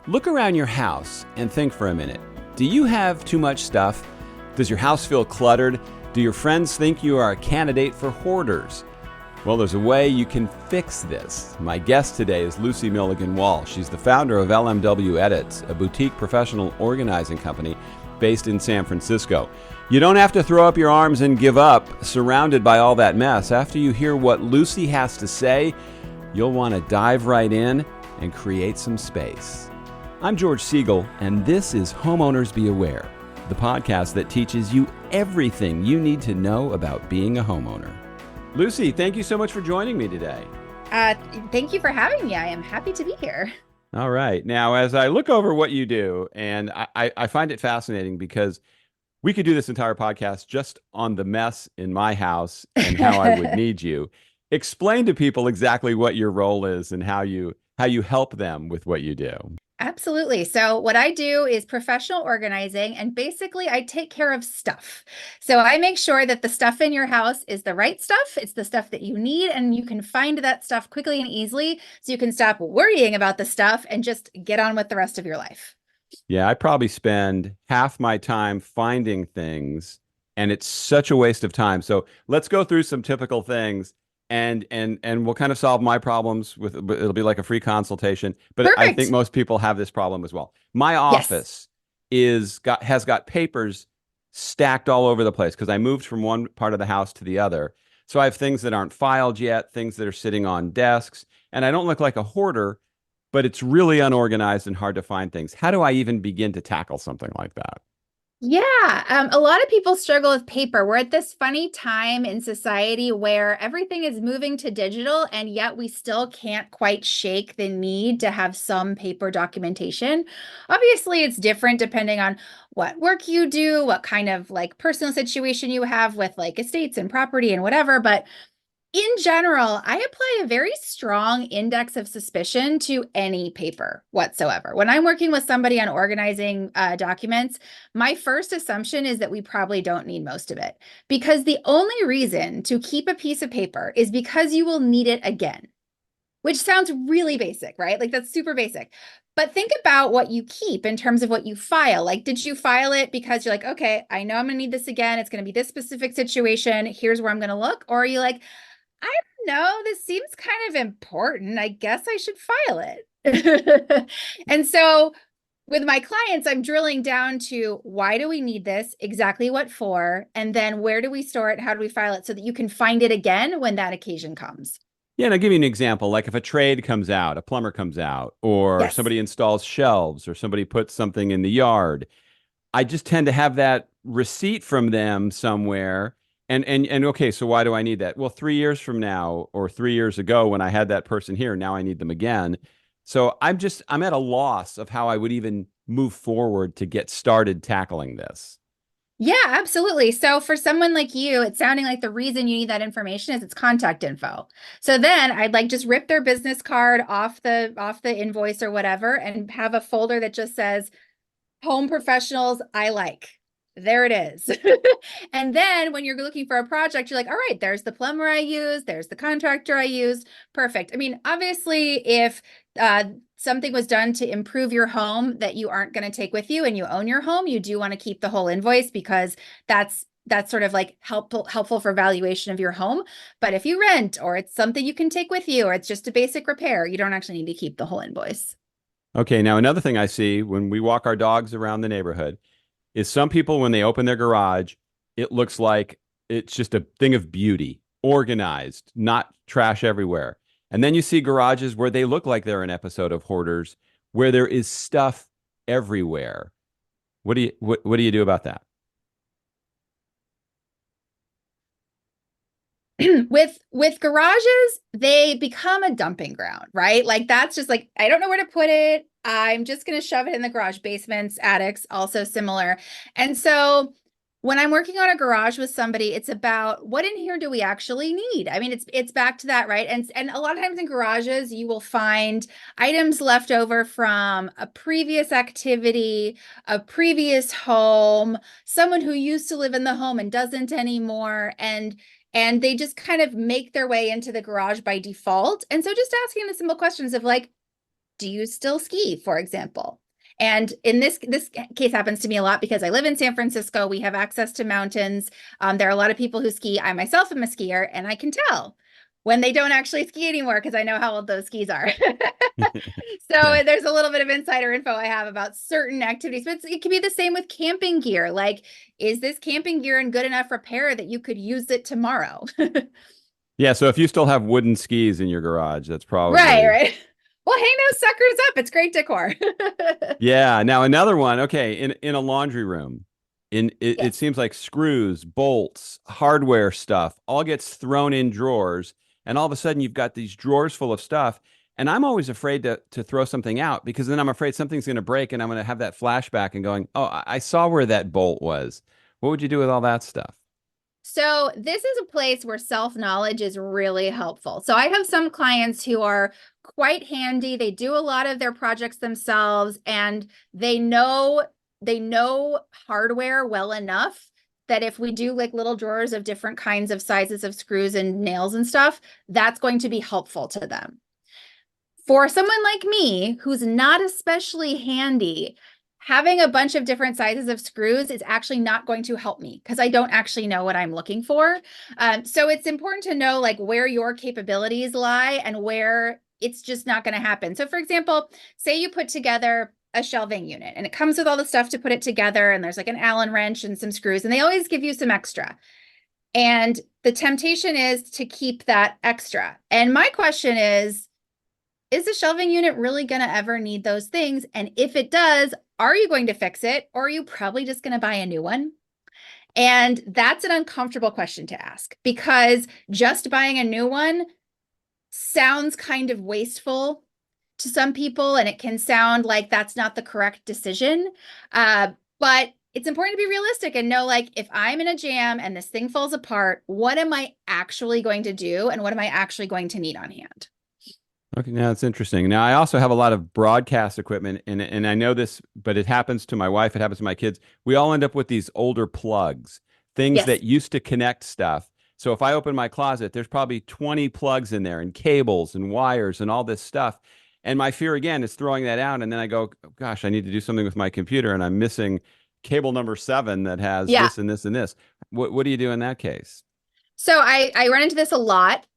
Look around your house and think for a minute. Do you have too much stuff? Does your house feel cluttered? Do your friends think you are a candidate for hoarders? Well, there's a way you can fix this. My guest today is Lucy Milligan Wahl. She's the founder of LMW Edits, a boutique professional organizing company based in San Francisco. You don't have to throw up your arms and give up, surrounded by all that mess. After you hear what Lucy has to say, you'll want to dive right in and create some space. I'm George Siegel, and this is Homeowners Be Aware, the podcast that teaches you everything you need to know about being a homeowner. Lucy, thank you so much for joining me today. Thank you for having me. I am happy to be here. All right. Now, as I look over what you do, and I find it fascinating because we could do this entire podcast just on the mess in my house and how I would need you. Explain to people exactly what your role is and how you help them with what you do. Absolutely. So what I do is professional organizing, and basically I take care of stuff. So I make sure that the stuff in your house is the right stuff. It's the stuff that you need, and you can find that stuff quickly and easily so you can stop worrying about the stuff and just get on with the rest of your life. Yeah, I probably spend half my time finding things, and it's such a waste of time. So let's go through some typical things. And we'll kind of solve my problems it'll be like a free consultation, but Perfect. I think most people have this problem as well. My office has got papers stacked all over the place because I moved from one part of the house to the other. So I have things that aren't filed yet, things that are sitting on desks, and I don't look like a hoarder, but it's really unorganized and hard to find things. How do I even begin to tackle something like that? Yeah, a lot of people struggle with paper. We're at this funny time in society where everything is moving to digital, and yet we still can't quite shake the need to have some paper documentation. Obviously, it's different depending on what work you do, what kind of like personal situation you have with like estates and property and whatever, but in general, I apply a very strong index of suspicion to any paper whatsoever. When I'm working with somebody on organizing documents, my first assumption is that we probably don't need most of it, because the only reason to keep a piece of paper is because you will need it again, which sounds really basic, right? Like that's super basic. But think about what you keep in terms of what you file. Like, did you file it because you're like, okay, I know I'm going to need this again. It's going to be this specific situation. Here's where I'm going to look. Or are you like, I don't know, this seems kind of important. I guess I should file it. And so with my clients, I'm drilling down to why do we need this, exactly what for, and then where do we store it, how do we file it so that you can find it again when that occasion comes. Yeah, and I'll give you an example. Like if a trade comes out, a plumber comes out, or Yes. somebody installs shelves, or somebody puts something in the yard, I just tend to have that receipt from them somewhere. And okay, so why do I need that? Well, 3 years from now, or 3 years ago when I had that person here, now I need them again. So I'm at a loss of how I would even move forward to get started tackling this. Yeah, absolutely. So for someone like you, it's sounding like the reason you need that information is its contact info. So then I'd like just rip their business card off the invoice or whatever and have a folder that just says home professionals I like. There it is. And then when you're looking for a project, you're like, all right, there's the plumber I use, there's the contractor I used. Perfect. I mean, obviously, if something was done to improve your home that you aren't going to take with you and you own your home, you do want to keep the whole invoice because that's sort of like helpful for valuation of your home. But if you rent or it's something you can take with you or it's just a basic repair, you don't actually need to keep the whole invoice. Okay, now another thing I see when we walk our dogs around the neighborhood is some people, when they open their garage, it looks like it's just a thing of beauty, organized, not trash everywhere. And then you see garages where they look like they're an episode of Hoarders, where there is stuff everywhere. What do you do about that? With garages, they become a dumping ground, right? Like that's just like, I don't know where to put it. I'm just going to shove it in the garage. Basements, attics, also similar. And so when I'm working on a garage with somebody, it's about what in here do we actually need? I mean, it's back to that, right? And a lot of times in garages, you will find items left over from a previous activity, a previous home, someone who used to live in the home and doesn't anymore. And they just kind of make their way into the garage by default. And so just asking the simple questions of like, do you still ski, for example? And in this case happens to me a lot because I live in San Francisco. We have access to mountains. There are a lot of people who ski. I myself am a skier, and I can tell when they don't actually ski anymore because I know how old those skis are. Yeah. So there's a little bit of insider info I have about certain activities, but it can be the same with camping gear. Like, is this camping gear in good enough repair that you could use it tomorrow? Yeah, so if you still have wooden skis in your garage, that's Right, probably. right. Well, hang those suckers up. It's great decor. Yeah. Now another one. Okay, in a laundry room, it Yes. seems like screws, bolts, hardware stuff all gets thrown in drawers, and all of a sudden you've got these drawers full of stuff. And I'm always afraid to throw something out because then I'm afraid something's going to break, and I'm going to have that flashback and going, "Oh, I saw where that bolt was." What would you do with all that stuff? So this is a place where self-knowledge is really helpful. So I have some clients who are quite handy. They do a lot of their projects themselves, and they know hardware well enough that if we do like little drawers of different kinds of sizes of screws and nails and stuff, that's going to be helpful to them. For someone like me who's not especially handy, having a bunch of different sizes of screws is actually not going to help me because I don't actually know what I'm looking for. So it's important to know like where your capabilities lie and where it's just not going to happen. So for example, say you put together a shelving unit and it comes with all the stuff to put it together, and there's like an Allen wrench and some screws, and they always give you some extra. And the temptation is to keep that extra. And my question is the shelving unit really going to ever need those things? And if it does, are you going to fix it, or are you probably just going to buy a new one? And that's an uncomfortable question to ask because just buying a new one sounds kind of wasteful to some people, and it can sound like that's not the correct decision. But it's important to be realistic and know, like, if I'm in a jam and this thing falls apart, what am I actually going to do? And what am I actually going to need on hand? Okay, now it's interesting. Now I also have a lot of broadcast equipment, and I know this, but it happens to my wife, it happens to my kids. We all end up with these older plugs, things Yes. that used to connect stuff. So if I open my closet, there's probably 20 plugs in there and cables and wires and all this stuff. And my fear again is throwing that out, and then I go, "Oh, gosh, I need to do something with my computer, and I'm missing cable number 7 that has Yeah. this and this and this." What do you do in that case? So I run into this a lot.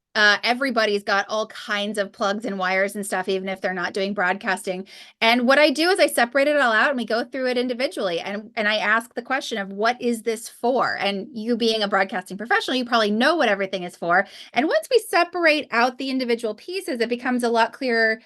Everybody's got all kinds of plugs and wires and stuff, even if they're not doing broadcasting. And what I do is I separate it all out and we go through it individually. And I ask the question of what is this for? And you being a broadcasting professional, you probably know what everything is for. And once we separate out the individual pieces, it becomes a lot clearer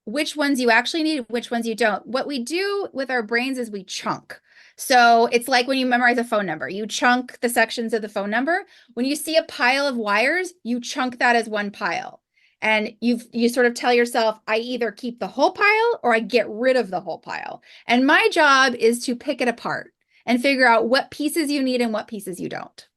which ones you actually need, which ones you don't. What we do with our brains is we chunk. So it's like when you memorize a phone number, you chunk the sections of the phone number. When you see a pile of wires, you chunk that as one pile. And you sort of tell yourself, I either keep the whole pile or I get rid of the whole pile. And my job is to pick it apart and figure out what pieces you need and what pieces you don't.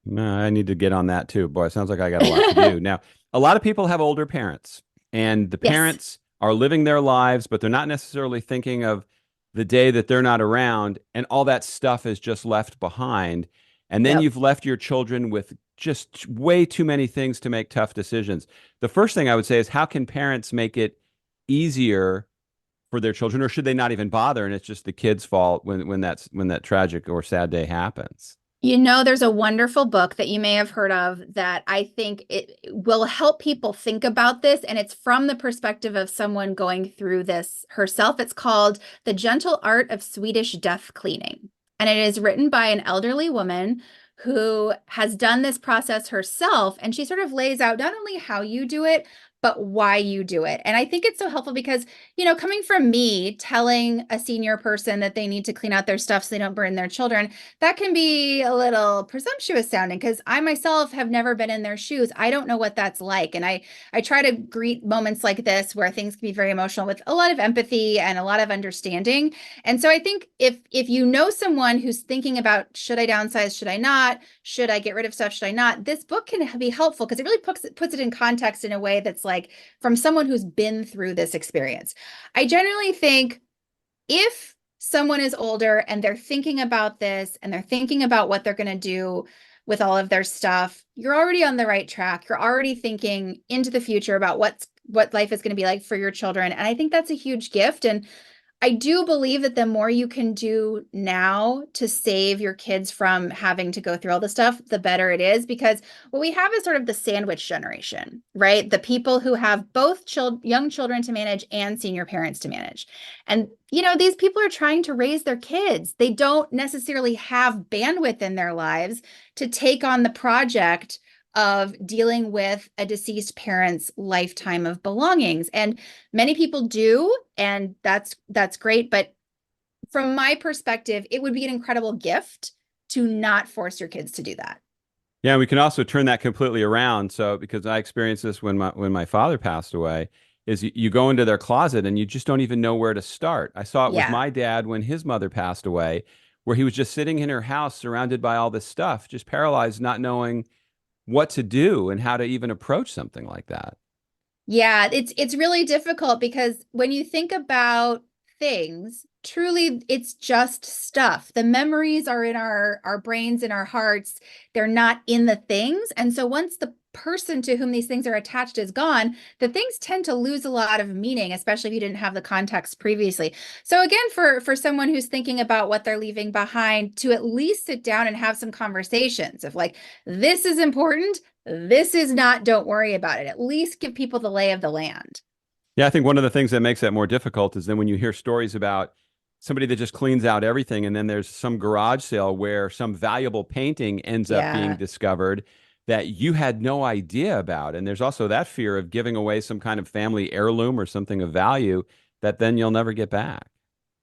No, I need to get on that too. Boy, it sounds like I got a lot to do. Now, a lot of people have older parents, and the Yes. parents are living their lives, but they're not necessarily thinking of the day that they're not around, and all that stuff is just left behind. And then Yep. you've left your children with just way too many things to make tough decisions. The first thing I would say is, how can parents make it easier for their children, or should they not even bother, and it's just the kid's fault when that tragic or sad day happens? You know, there's a wonderful book that you may have heard of that I think it will help people think about this. And it's from the perspective of someone going through this herself. It's called The Gentle Art of Swedish Death Cleaning. And it is written by an elderly woman who has done this process herself. And she sort of lays out not only how you do it, but why you do it. And I think it's so helpful because, coming from me telling a senior person that they need to clean out their stuff so they don't burn their children, that can be a little presumptuous sounding because I myself have never been in their shoes. I don't know what that's like. And I try to greet moments like this where things can be very emotional with a lot of empathy and a lot of understanding. And so I think if you know someone who's thinking about, should I downsize, should I not, should I get rid of stuff, should I not, this book can be helpful because it really puts it in context in a way that's like from someone who's been through this experience. I generally think if someone is older and they're thinking about this and they're thinking about what they're going to do with all of their stuff, you're already on the right track. You're already thinking into the future about what life is going to be like for your children. And I think that's a huge gift. And I do believe that the more you can do now to save your kids from having to go through all the stuff, the better it is. Because what we have is sort of the sandwich generation, right? The people who have both young children to manage and senior parents to manage. And, these people are trying to raise their kids. They don't necessarily have bandwidth in their lives to take on the project of dealing with a deceased parent's lifetime of belongings. And many people do, and that's great. But from my perspective, it would be an incredible gift to not force your kids to do that. Yeah, we can also turn that completely around. So, because I experienced this when my father passed away, is you go into their closet and you just don't even know where to start. I saw it with Yeah. my dad when his mother passed away, where he was just sitting in her house surrounded by all this stuff, just paralyzed, not knowing what to do and how to even approach something like that. Yeah, it's really difficult because when you think about things, truly it's just stuff. The memories are in our brains and our hearts. They're not in the things. And so once the person to whom these things are attached is gone, the things tend to lose a lot of meaning, especially if you didn't have the context previously. So again, for someone who's thinking about what they're leaving behind, to at least sit down and have some conversations of like, this is important. This is not, don't worry about it. At least give people the lay of the land. Yeah, I think one of the things that makes that more difficult is then when you hear stories about somebody that just cleans out everything, and then there's some garage sale where some valuable painting ends up being Yeah. discovered that you had no idea about. And there's also that fear of giving away some kind of family heirloom or something of value that then you'll never get back.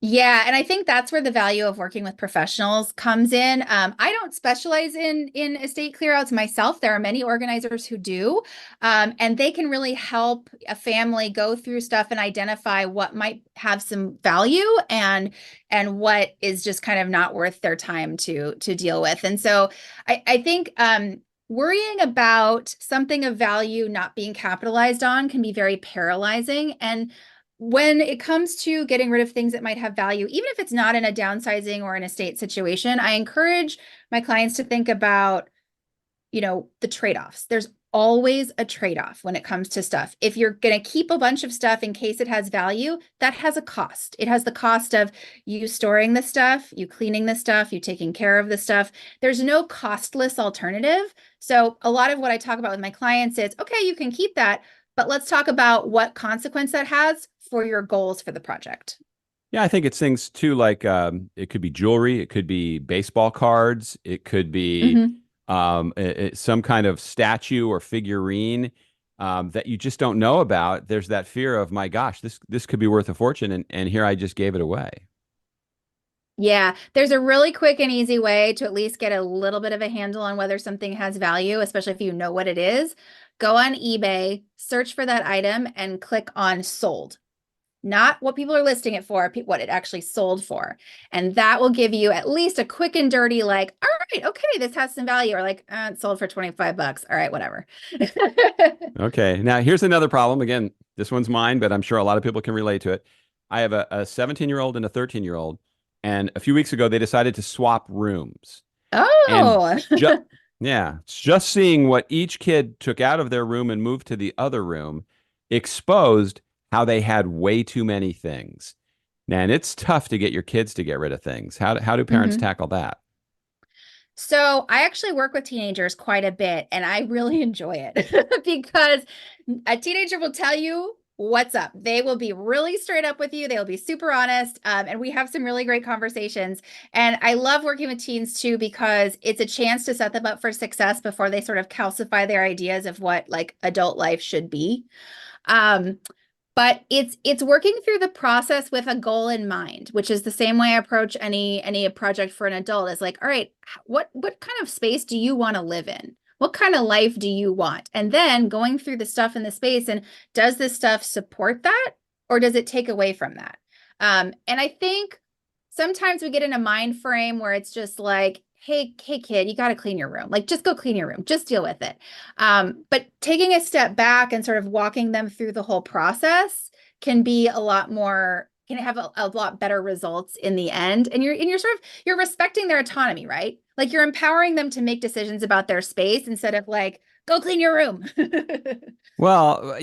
Yeah, and I think that's where the value of working with professionals comes in. I don't specialize in estate clearouts myself. There are many organizers who do, and they can really help a family go through stuff and identify what might have some value and what is just kind of not worth their time to deal with. And so I think worrying about something of value not being capitalized on can be very paralyzing. And when it comes to getting rid of things that might have value, even if it's not in a downsizing or an estate situation, I encourage my clients to think about, the trade-offs. There's always a trade-off when it comes to stuff. If you're going to keep a bunch of stuff in case it has value, that has a cost. It has the cost of you storing the stuff, you cleaning the stuff, you taking care of the stuff. There's no costless alternative. So a lot of what I talk about with my clients is, okay, you can keep that, but let's talk about what consequence that has for your goals for the project. Yeah, I think it's things too like it could be jewelry, it could be baseball cards, it could be Mm-hmm. some kind of statue or figurine that you just don't know about. There's that fear of, my gosh, this could be worth a fortune, and here I just gave it away. Yeah, there's a really quick and easy way to at least get a little bit of a handle on whether something has value, especially if you know what it is. Go on eBay, search for that item, and click on sold. Not what people are listing it for, what it actually sold for. And that will give you at least a quick and dirty, like, all right, okay, this has some value. Or like, it sold for 25 bucks. All right, whatever. Okay, now here's another problem. Again, this one's mine, but I'm sure a lot of people can relate to it. I have a 17-year-old and a 13-year-old, and a few weeks ago they decided to swap rooms. And Oh, just yeah, just seeing what each kid took out of their room and moved to the other room exposed how they had way too many things. Man, it's tough to get your kids to get rid of things. How do parents Mhm. tackle that? So I actually work with teenagers quite a bit, and I really enjoy it because a teenager will tell you what's up. They will be really straight up with you. They will be super honest, and we have some really great conversations. And I love working with teens too because it's a chance to set them up for success before they sort of calcify their ideas of what like adult life should be. Um, but it's working through the process with a goal in mind, which is the same way I approach any project for an adult. Is like, all right, what kind of space do you want to live in? What kind of life do you want? And then going through the stuff in the space, and does this stuff support that or does it take away from that? And I think sometimes we get in a mind frame where it's just like, hey kid, you got to clean your room. Like, just go clean your room, just deal with it. But taking a step back and sort of walking them through the whole process can be a lot more, can have a lot better results in the end. And you're sort of, you're respecting their autonomy, right? Like, you're empowering them to make decisions about their space instead of like Go clean your room. Well,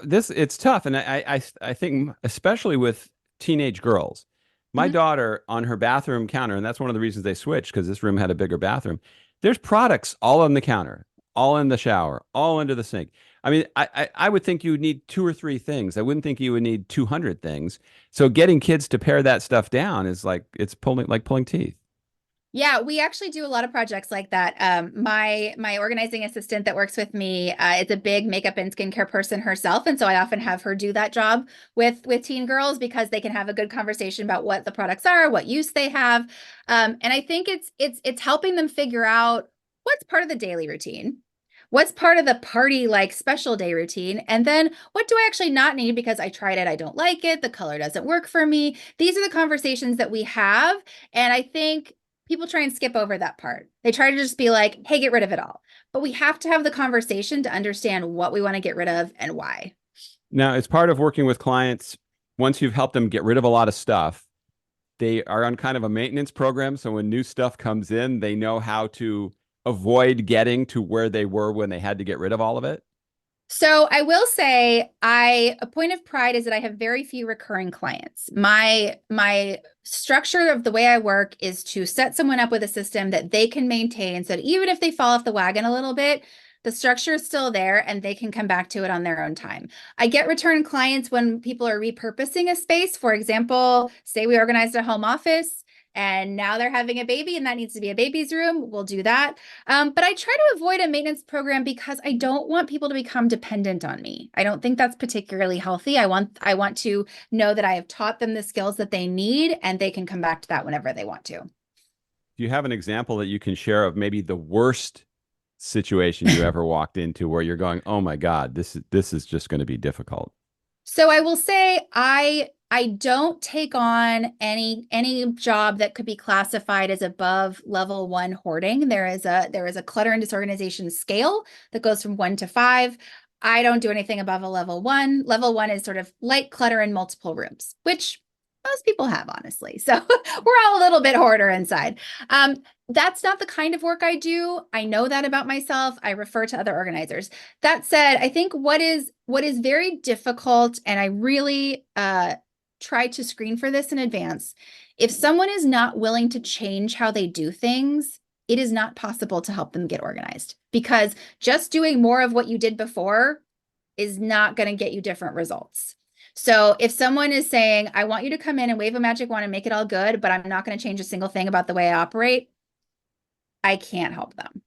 this it's tough, and I think especially with teenage girls. My Mhm. daughter on her bathroom counter, and that's one of the reasons they switched because this room had a bigger bathroom. There's products all on the counter, all in the shower, all under the sink. I mean, I would think you would need two or three things. I wouldn't think you would need 200 things. So getting kids to pare that stuff down is like pulling teeth. Yeah, we actually do a lot of projects like that. My organizing assistant that works with me is a big makeup and skincare person herself, and so I often have her do that job with teen girls because they can have a good conversation about what the products are, what use they have, and I think it's helping them figure out what's part of the daily routine, what's part of the party like special day routine, and then what do I actually not need because I tried it, I don't like it, the color doesn't work for me. These are the conversations that we have, and I think people try and skip over that part. They try to just be like, hey, get rid of it all. But we have to have the conversation to understand what we want to get rid of and why. Now, it's part of working with clients. Once you've helped them get rid of a lot of stuff, they are on kind of a maintenance program. So when new stuff comes in, they know how to avoid getting to where they were when they had to get rid of all of it. So I will say a point of pride is that I have very few recurring clients. My structure of the way I work is to set someone up with a system that they can maintain so that even if they fall off the wagon a little bit, the structure is still there and they can come back to it on their own time. I get return clients when people are repurposing a space. For example, say we organized a home office and now they're having a baby and that needs to be a baby's room. We'll do that. But I try to avoid a maintenance program because I don't want people to become dependent on me. I don't think that's particularly healthy. I want to know that I have taught them the skills that they need and they can come back to that whenever they want to. Do you have an example that you can share of maybe the worst situation you ever walked into where you're going, "Oh my God, this is just going to be difficult." So I will say I don't take on any job that could be classified as above level 1 hoarding. There is a clutter and disorganization scale that goes from 1 to 5. I don't do anything above a level 1. Level 1 is sort of light clutter in multiple rooms, which most people have, honestly. So we're all a little bit hoarder inside. Um, that's not the kind of work I do. I know that about myself. I refer to other organizers. That said, I think what is very difficult, and I really try to screen for this in advance. If someone is not willing to change how they do things, it is not possible to help them get organized because just doing more of what you did before is not going to get you different results. So if someone is saying, I want you to come in and wave a magic wand and make it all good, but I'm not going to change a single thing about the way I operate, I can't help them.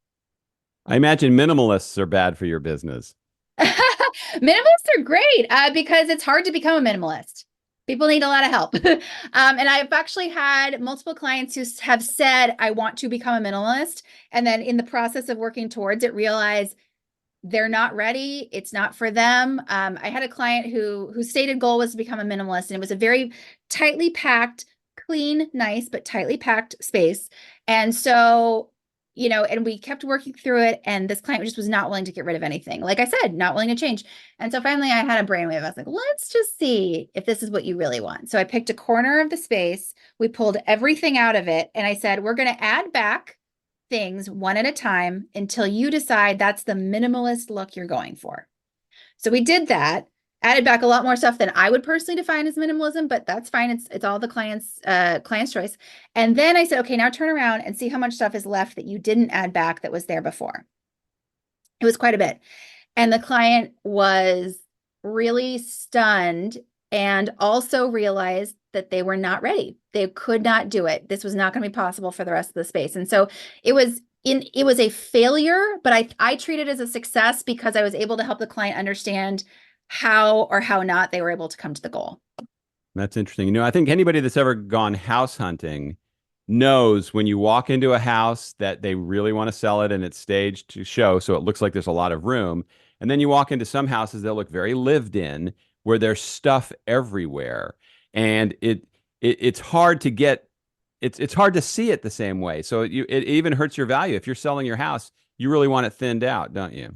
I imagine minimalists are bad for your business. Minimalists are great because it's hard to become a minimalist. People need a lot of help. And I've actually had multiple clients who have said, I want to become a minimalist. And then in the process of working towards it, realize they're not ready. It's not for them. I had a client whose stated goal was to become a minimalist, and it was a very tightly packed, clean, nice, but tightly packed space. And so, and we kept working through it, and this client just was not willing to get rid of anything. Like I said, not willing to change. And so finally I had a brainwave. I was like, let's just see if this is what you really want. So I picked a corner of the space. We pulled everything out of it, and I said, we're going to add back things one at a time until you decide that's the minimalist look you're going for. So we did that, added back a lot more stuff than I would personally define as minimalism, but that's fine. It's all the client's choice. And then I said, okay, now turn around and see how much stuff is left that you didn't add back that was there before. It was quite a bit. And the client was really stunned and also realized that they were not ready. They could not do it. This was not going to be possible for the rest of the space. And so it was a failure, but I treat it as a success because I was able to help the client understand how or how not they were able to come to the goal. That's interesting. I think anybody that's ever gone house hunting knows when you walk into a house that they really want to sell it and it's staged to show, so it looks like there's a lot of room. And then you walk into some houses that look very lived in, where there's stuff everywhere, and it's hard to get it's hard to see it the same way. So it even hurts your value if you're selling your house. You really want it thinned out, don't you?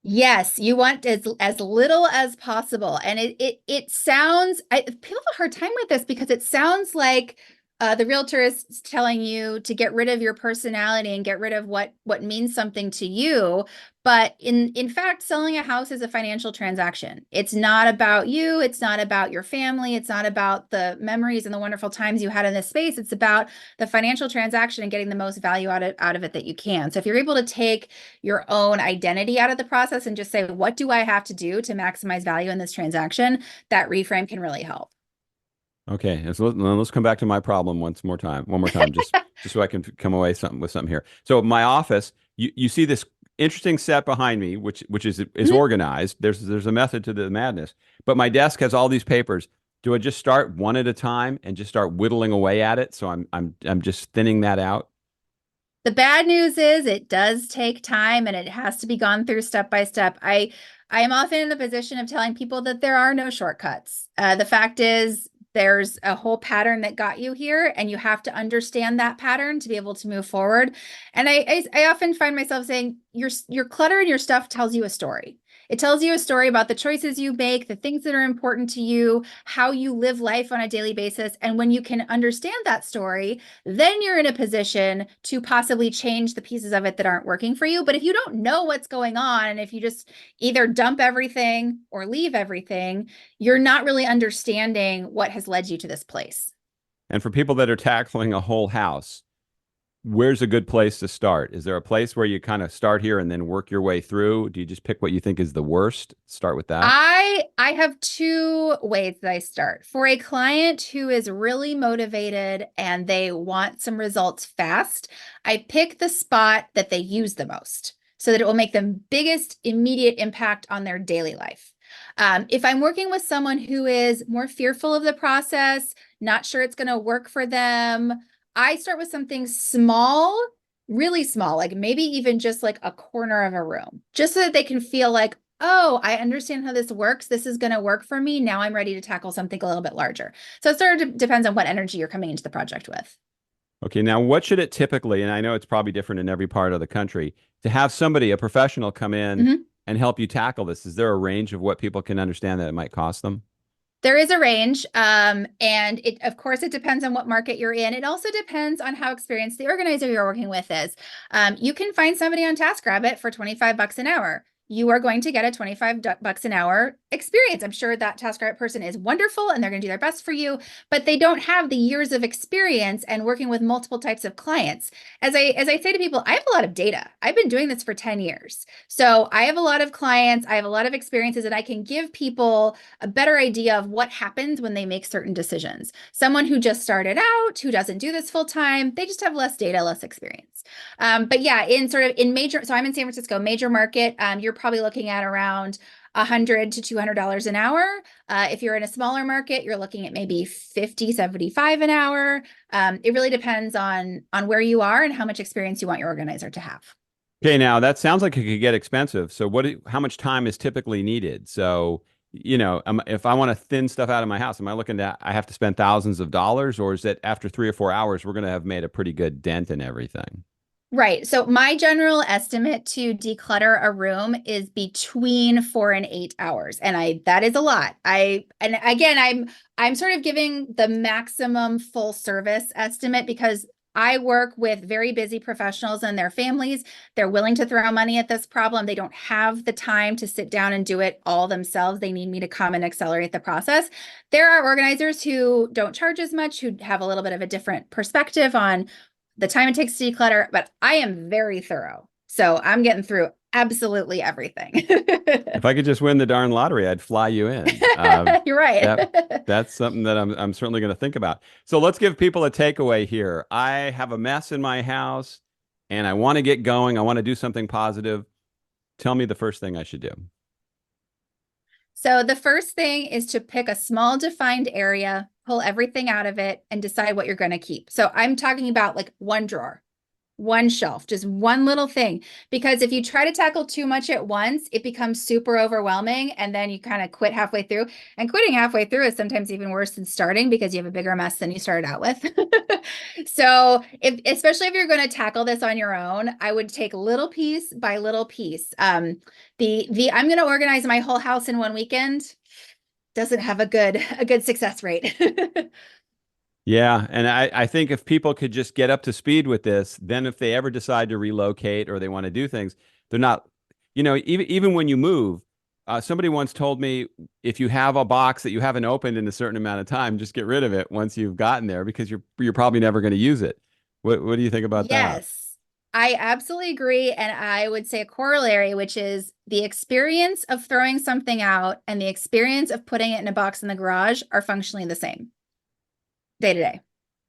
Yes, you want as little as possible. And it sounds, people have a hard time with this because it sounds like The realtor is telling you to get rid of your personality and get rid of what means something to you. But in fact, selling a house is a financial transaction. It's not about you. It's not about your family. It's not about the memories and the wonderful times you had in this space. It's about the financial transaction and getting the most value out of it that you can. So if you're able to take your own identity out of the process and just say, what do I have to do to maximize value in this transaction? That reframe can really help. Okay, and so let's come back to my problem one more time, just so I can come away with something here. So my office, you see this interesting set behind me, which is Mhm. organized. There's a method to the madness, but my desk has all these papers. Do I just start one at a time and just start whittling away at it? So I'm just thinning that out. The bad news is it does take time and it has to be gone through step by step. I am often in the position of telling people that there are no shortcuts. The fact is there's a whole pattern that got you here, and you have to understand that pattern to be able to move forward. And I often find myself saying your clutter and your stuff tells you a story. It tells you a story about the choices you make, the things that are important to you, how you live life on a daily basis. And when you can understand that story, then you're in a position to possibly change the pieces of it that aren't working for you. But if you don't know what's going on, and if you just either dump everything or leave everything, you're not really understanding what has led you to this place. And for people that are tackling a whole house, where's a good place to start? Is there a place where you kind of start here and then work your way through? Do you just pick what you think is the worst? Start with that? I have two ways that I start. For a client who is really motivated and they want some results fast, I pick the spot that they use the most so that it will make the biggest immediate impact on their daily life. If I'm working with someone who is more fearful of the process, not sure it's going to work for them, I start with something small, really small, like maybe even just like a corner of a room, just so that they can feel like, oh, I understand how this works. This is going to work for me. Now I'm ready to tackle something a little bit larger. So it sort of depends on what energy you're coming into the project with. Okay, now what should it typically, and I know it's probably different in every part of the country, to have somebody, a professional, come in Mhm. and help you tackle this? Is there a range of what people can understand that it might cost them? There is a range, and of course, it depends on what market you're in. It also depends on how experienced the organizer you're working with is. You can find somebody on TaskRabbit for 25 bucks an hour. You are going to get a 25 bucks an hour experience. I'm sure that TaskRabbit person is wonderful and they're going to do their best for you, but they don't have the years of experience and working with multiple types of clients. As I say to people, I have a lot of data. I've been doing this for 10 years. So I have a lot of clients, I have a lot of experiences, and I can give people a better idea of what happens when they make certain decisions. Someone who just started out, who doesn't do this full time, they just have less data, less experience. But yeah, in major, so I'm in San Francisco, major market, you're probably looking at around $100 to $200 an hour. If you're in a smaller market, you're looking at maybe 50, 75 an hour. It really depends on where you are and how much experience you want your organizer to have. Okay, now that sounds like it could get expensive. So how much time is typically needed? So, if I want to thin stuff out of my house, am I looking at I have to spend thousands of dollars, or is it after 3 or 4 hours, we're going to have made a pretty good dent in everything? Right. So my general estimate to declutter a room is between 4 and 8 hours. And that is a lot. And again, I'm sort of giving the maximum full service estimate because I work with very busy professionals and their families. They're willing to throw money at this problem. They don't have the time to sit down and do it all themselves. They need me to come and accelerate the process. There are organizers who don't charge as much, who have a little bit of a different perspective on the time it takes to declutter, but I am very thorough. So I'm getting through absolutely everything. If I could just win the darn lottery, I'd fly you in. You're right. That that's something that I'm certainly going to think about. So let's give people a takeaway here. I have a mess in my house, and I want to get going. I want to do something positive. Tell me the first thing I should do. So the first thing is to pick a small defined area, pull everything out of it, and decide what you're going to keep. So I'm talking about like one drawer, one shelf, just one little thing. Because if you try to tackle too much at once, it becomes super overwhelming. And then you kind of quit halfway through. And quitting halfway through is sometimes even worse than starting because you have a bigger mess than you started out with. So especially if you're going to tackle this on your own, I would take little piece by little piece. The I'm going to organize my whole house in one weekend doesn't have a good success rate. Yeah, and I think if people could just get up to speed with this, then if they ever decide to relocate or they want to do things, they're not, even when you move, somebody once told me if you have a box that you haven't opened in a certain amount of time, just get rid of it once you've gotten there because you're probably never going to use it. What do you think about that? Yes, I absolutely agree. And I would say a corollary, which is the experience of throwing something out and the experience of putting it in a box in the garage are functionally the same day to day.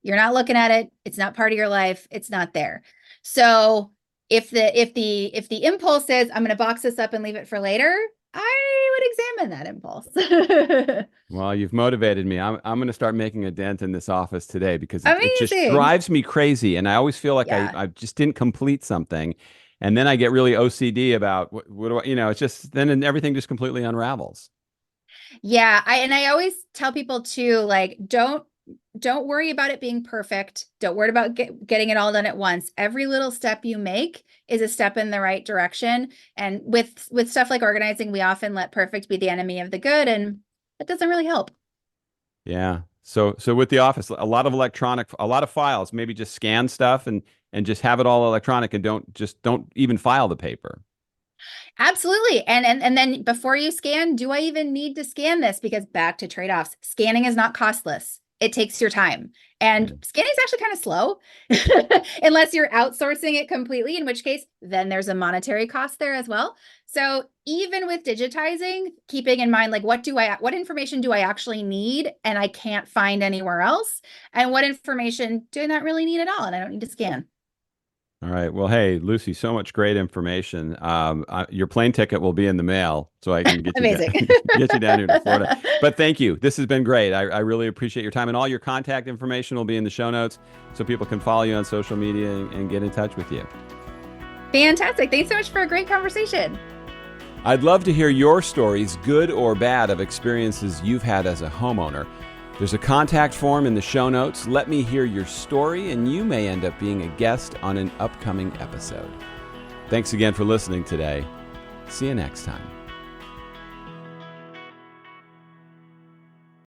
You're not looking at it. It's not part of your life. It's not there. So if the impulse is I'm going to box this up and leave it for later, I would examine that impulse. Well, you've motivated me. I'm going to start making a dent in this office today because it just Amazing. drives me crazy. And I always feel like Yeah. I just didn't complete something. And then I get really OCD about what do I, it's just then everything just completely unravels. Yeah, I always tell people too, like, don't worry about it being perfect. Don't worry about getting it all done at once. Every little step you make is a step in the right direction. And with stuff like organizing, we often let perfect be the enemy of the good, and that doesn't really help. Yeah. So with the office, a lot of files, maybe just scan stuff and just have it all electronic and don't even file the paper. Absolutely. And then before you scan, do I even need to scan this? Because back to trade-offs, scanning is not costless. It takes your time. Yeah. And scanning is actually kind of slow unless you're outsourcing it completely, in which case then there's a monetary cost there as well. So even with digitizing, keeping in mind like what information do I actually need and I can't find anywhere else? And what information do I not really need at all and I don't need to scan? All right. Well, hey, Lucy, so much great information. Your plane ticket will be in the mail, so I can get you down, Amazing. get you down here to Florida. But thank you. This has been great. I really appreciate your time, and all your contact information will be in the show notes, so people can follow you on social media and get in touch with you. Fantastic. Thanks so much for a great conversation. I'd love to hear your stories, good or bad, of experiences you've had as a homeowner. There's a contact form in the show notes. Let me hear your story, and you may end up being a guest on an upcoming episode. Thanks again for listening today. See you next time.